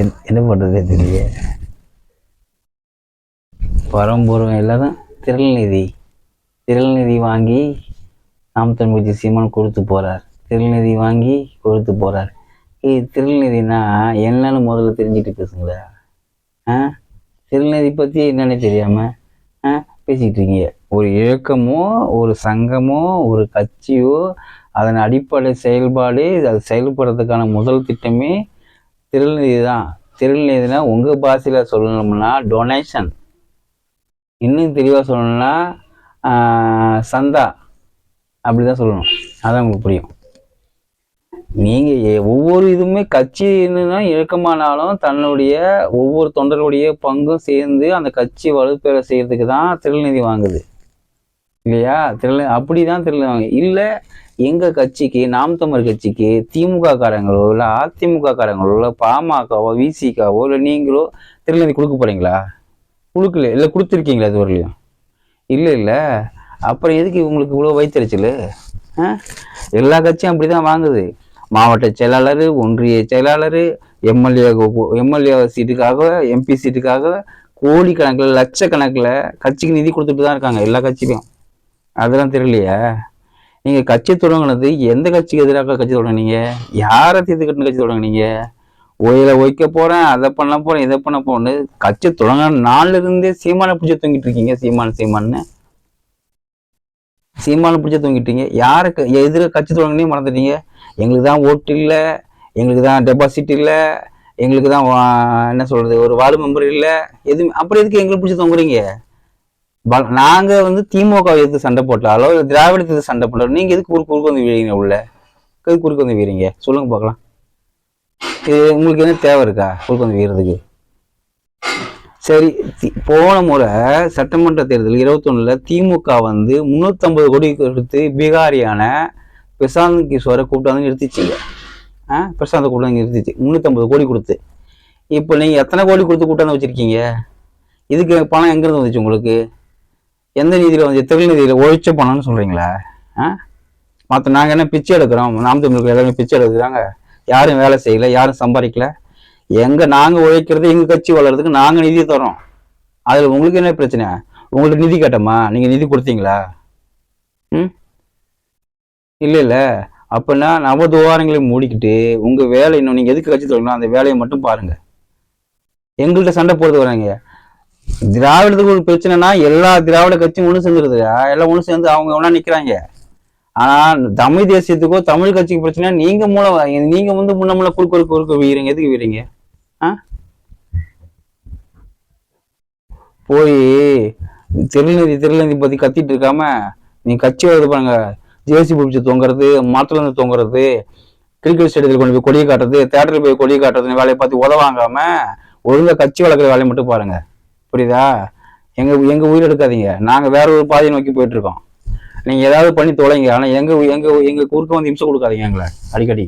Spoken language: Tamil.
என்ன பண்ணுறதே தெரியல. பரம்பூர்வம் எல்லாரும் திரள்நிதி வாங்கி நாம் தமிழ் கட்சி சீமான் கொடுத்து போகிறார். திரள்நிதி வாங்கி கொடுத்து போகிறார். திரள்நிதினா என்னன்னு முதல்ல தெரிஞ்சுட்டு பேசுங்களா? திரள்நிதி பற்றி என்னன்னு தெரியாமல் பேசிக்கிட்டு இருக்கீங்க. ஒரு இயக்கமோ ஒரு சங்கமோ ஒரு கட்சியோ அதன் அடிப்படை செயல்பாடு அது செயல்படுறதுக்கான முதல் திட்டமே திரள்நிதி தான். திரள்நிதினா உங்கள் பாஷையில் சொல்லணும்னா டொனேஷன், இன்னும் தெளிவாக சொல்லணும்னா சந்தா, அப்படிதான் சொல்லணும். அதான் உங்களுக்கு புரியும். நீங்கள் ஒவ்வொரு இதுவுமே கட்சி என்னன்னா இயக்கமானாலும் தன்னுடைய ஒவ்வொரு தொண்டர்களுடைய பங்கும் சேர்ந்து அந்த கட்சி வலுப்பெற செய்யறதுக்கு தான் திரள்நிதி வாங்குது இல்லையா? அப்படிதான் திரள்நிதி வாங்க. இல்லை எங்கள் கட்சிக்கு நாம் தமிழர் கட்சிக்கு திமுக காரங்களோ இல்லை அதிமுக காரங்களோ இல்லை பாமகவோ விசிகாவோ இல்லை நீங்களோ திரள்நிதி கொடுக்க போறீங்களா? கொடுக்கல. இல்லை கொடுத்துருக்கீங்களா இது வரலையும்? இல்லை. அப்புறம் எதுக்கு உங்களுக்கு இவ்வளோ வைத்தறிச்சல்? எல்லா கட்சியும் அப்படி தான் வாங்குது. மாவட்ட செயலாளர், ஒன்றிய செயலாளர், எம்எல்ஏ சீட்டுக்காக, எம்பி சீட்டுக்காக கோடிக்கணக்கில் லட்சக்கணக்கில் கட்சிக்கு நிதி கொடுத்துட்டு தான் இருக்காங்க எல்லா கட்சிக்கும். அதெல்லாம் தெரியலையா? நீங்கள் கட்சி தொடங்கினது எந்த கட்சிக்கு எதிராக கட்சி தொடங்கினீங்க? யாரை தீர்த்து கட்டின கட்சி தொடங்கினீங்க? ஓயில வைக்க போகிறேன், அதை பண்ண போகிறேன், இதை பண்ண போகிறேன்னு கட்சி தொடங்கின நாளில் இருந்தே சீமானை பிடிச்சி தூங்கிட்டு இருக்கீங்க. சீமானை பிடிச்சி தூங்கிட்டீங்க. யாருக்கு எதிராக கட்சி தொடங்கினே மறந்துட்டீங்க. எங்களுக்கு தான் ஓட்டு இல்லை, எங்களுக்கு தான் டெபாசிட் இல்லை, எங்களுக்கு தான் என்ன சொல்கிறது ஒரு வார்டு மெம்பர் இல்லை, எதுவுமே. அப்புறம் எதுக்கு எங்களுக்கு பிடிச்சி தொங்குறீங்க? நாங்கள் திமுக எதிர்த்து சண்டை போட்டாலோ இல்லை திராவிடத்தை எதிர்த்து சண்டை போட்டாலோ நீங்கள் எதுக்கு குறுக்கு வந்து வீழீங்க? உள்ள எதுக்கு குறுக்கு வந்து வீறீங்க? சொல்லுங்க பார்க்கலாம். இது உங்களுக்கு என்ன தேவை இருக்கா குறுக்கு வந்து வீறதுக்கு? சரி, போன முறை சட்டமன்ற தேர்தல் 21ல் திமுக 350 கோடி கொடுத்து பீகாரியான பிரசாந்த் கிஷோரை கூப்பிட்டு வந்து நிறுத்திச்சிங்க. பிரசாந்தை கூப்பிட்டு வந்து நிறுத்திச்சு 350 கோடி கொடுத்து. இப்போ நீங்கள் எத்தனை கோடி கொடுத்து கூட்டாந்து வச்சுருக்கீங்க? இதுக்கு பணம் எங்கேருந்து வந்துச்சு உங்களுக்கு? எந்த நிதியில் வந்து? திரள் நிதியில் ஒழிச்ச பணம்னு சொல்கிறீங்களா? மற்ற நாங்கள் என்ன பிச்சை எடுக்கிறோம்? நாம் தமிழுக்கு எல்லாருமே பிச்சை எடுக்கிறாங்க. யாரும் வேலை செய்யலை, யாரும் சம்பாதிக்கல. நாங்கள் உழைக்கிறது எங்கள் கட்சி வளர்றதுக்கு நாங்கள் நிதி தரோம். அதில் உங்களுக்கு என்ன பிரச்சனை? உங்களுக்கு நிதி கேட்டோமா? நீங்கள் நிதி கொடுத்தீங்களா? இல்லை. அப்படின்னா நவதுவாரங்களை மூடிக்கிட்டு உங்கள் வேலை இன்னும் நீங்கள் எதுக்கு கட்சி தொடங்கணும் அந்த வேலையை மட்டும் பாருங்கள். எங்கள்கிட்ட சண்டை போடுறது வராங்க. திராவிடத்துக்கு ஒரு பிரச்சனைனா எல்லா திராவிட கட்சியும் ஒன்று சேர்ந்துருது. எல்லாம் ஒன்று சேர்ந்து அவங்க ஒன்றா நிற்கிறாங்க. ஆனால் தமிழ் தேசியத்துக்கோ தமிழ் கட்சிக்கு பிரச்சனை நீங்கள் முன்ன குறுக்கு வீறீங்க. எதுக்கு வீறீங்க? போய் திருநதி பற்றி கத்திட்டு இருக்காம நீ கட்சி இது பண்ணுங்க. ஜேசி பிடிச்சி தொங்குறது, மரத்துல இருந்து தொங்குறது, கிரிக்கெட் ஸ்டேடியத்தில் கொண்டு போய் கொடியை காட்டுறது, தேட்டரில் போய் கொடியை காட்டுறது வேலையை பார்த்து உதவாங்காம ஒழுங்கா கட்சி வளர்க்குற வேலையை மட்டும் பாருங்க. புரியுதா? எங்க உயிர் எடுக்காதீங்க. நாங்கள் வேற ஒரு பாதையை நோக்கி போயிட்டு இருக்கோம். நீங்க ஏதாவது பண்ணி தொலைங்க. ஆனா எங்க குறுக்க வந்து இம்சை கொடுக்காதீங்க எங்களை அடிக்கடி.